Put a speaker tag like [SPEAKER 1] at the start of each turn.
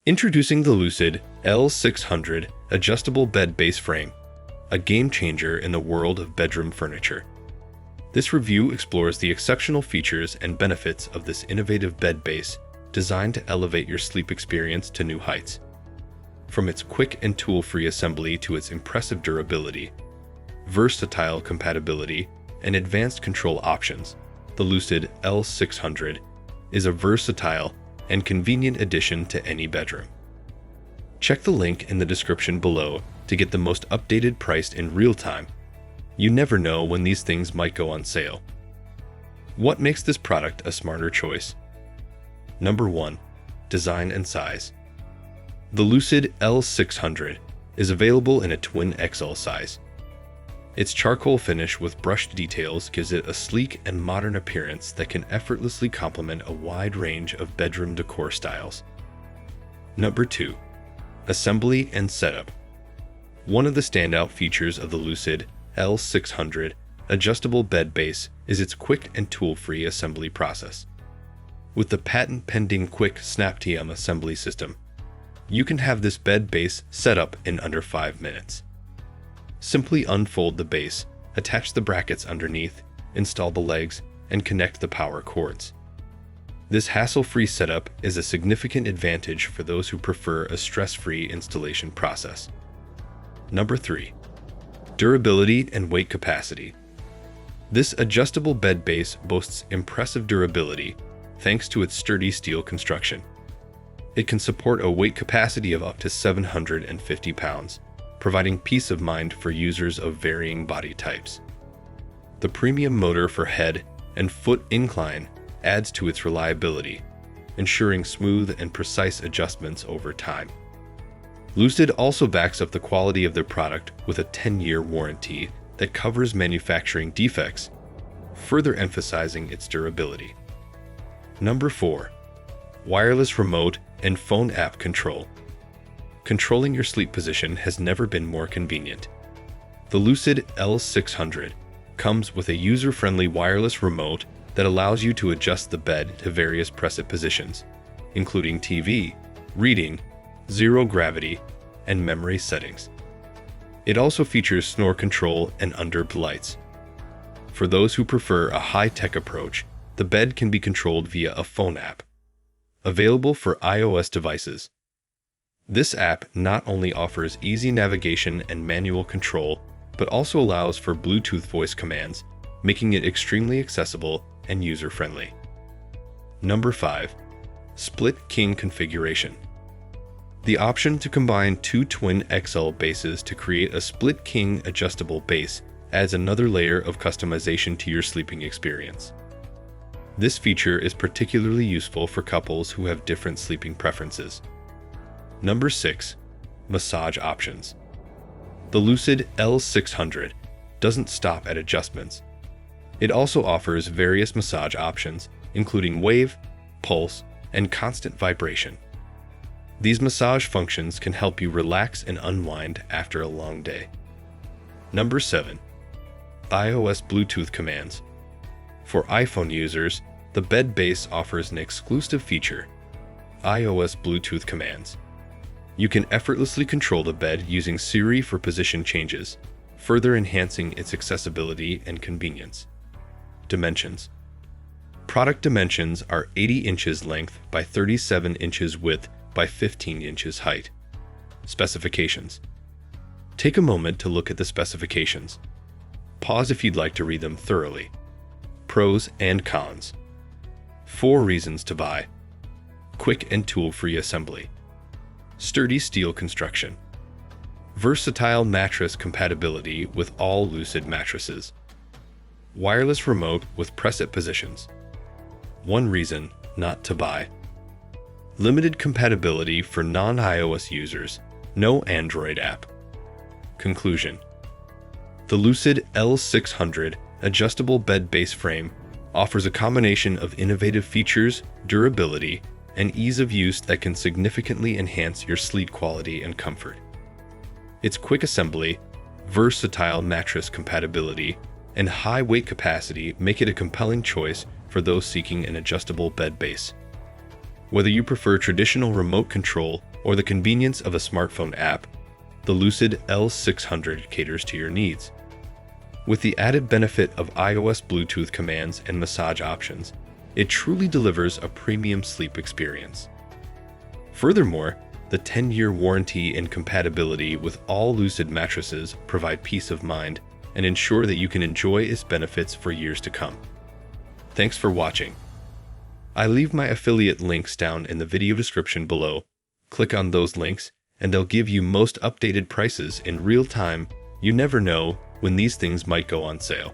[SPEAKER 1] Introducing the Lucid L600 adjustable bed base frame, a game changer in the world of bedroom furniture. This review explores the exceptional features and benefits of this innovative bed base designed to elevate your sleep experience to new heights. From its quick and tool-free assembly to its impressive durability, versatile compatibility, and advanced control options, the Lucid L600 is a versatile and convenient addition to any bedroom. Check the link in the description below to get the most updated price in real time. You never know when these things might go on sale. What makes this product a smarter choice? Number 1. Design and size. The Lucid L600 is available in a twin XL size. Its charcoal finish with brushed details gives it a sleek and modern appearance that can effortlessly complement a wide range of bedroom decor styles. Number 2. Assembly and setup. One of the standout features of the Lucid L600 adjustable bed base is its quick and tool-free assembly process. With the patent-pending quick SnapTM assembly system, you can have this bed base set up in under 5 minutes. Simply unfold the base, attach the brackets underneath, install the legs, and connect the power cords. This hassle-free setup is a significant advantage for those who prefer a stress-free installation process. Number 3. Durability and weight capacity. This adjustable bed base boasts impressive durability thanks to its sturdy steel construction. It can support a weight capacity of up to 750 pounds, providing peace of mind for users of varying body types. The premium motor for head and foot incline adds to its reliability, ensuring smooth and precise adjustments over time. Lucid also backs up the quality of their product with a 10-year warranty that covers manufacturing defects, further emphasizing its durability. Number 4. Wireless remote and phone app control. Controlling your sleep position has never been more convenient. The Lucid L600 comes with a user-friendly wireless remote that allows you to adjust the bed to various preset positions, including TV, reading, zero gravity, and memory settings. It also features snore control and under lights. For those who prefer a high-tech approach, the bed can be controlled via a phone app. Available for iOS devices. This app not only offers easy navigation and manual control, but also allows for Bluetooth voice commands, making it extremely accessible and user-friendly. Number 5. Split king configuration. The option to combine two twin XL bases to create a split king adjustable base adds another layer of customization to your sleeping experience. This feature is particularly useful for couples who have different sleeping preferences. Number 6. Massage options. The Lucid L600 doesn't stop at adjustments. It also offers various massage options, including wave, pulse, and constant vibration. These massage functions can help you relax and unwind after a long day. Number 7. iOS Bluetooth commands. For iPhone users, the bed base offers an exclusive feature, iOS Bluetooth commands. You can effortlessly control the bed using Siri for position changes, further enhancing its accessibility and convenience. Dimensions. Product dimensions are 80 inches length by 37 inches width by 15 inches height. Specifications. Take a moment to look at the specifications. Pause if you'd like to read them thoroughly. Pros and cons. 4 reasons to buy. Quick and tool-free assembly. Sturdy steel construction. Versatile mattress compatibility with all Lucid mattresses. Wireless remote with preset positions. 1 reason not to buy. Limited compatibility for non-iOS users. No Android app. Conclusion. The Lucid L600 adjustable bed base frame offers a combination of innovative features, durability, and ease of use that can significantly enhance your sleep quality and comfort. Its quick assembly, versatile mattress compatibility, and high weight capacity make it a compelling choice for those seeking an adjustable bed base. Whether you prefer traditional remote control or the convenience of a smartphone app, the Lucid L600 caters to your needs. With the added benefit of iOS Bluetooth commands and massage options, it truly delivers a premium sleep experience. Furthermore, the 10-year warranty and compatibility with all Lucid mattresses provide peace of mind and ensure that you can enjoy its benefits for years to come. Thanks for watching. I leave my affiliate links down in the video description below. Click on those links and they'll give you most updated prices in real time. You never know when these things might go on sale.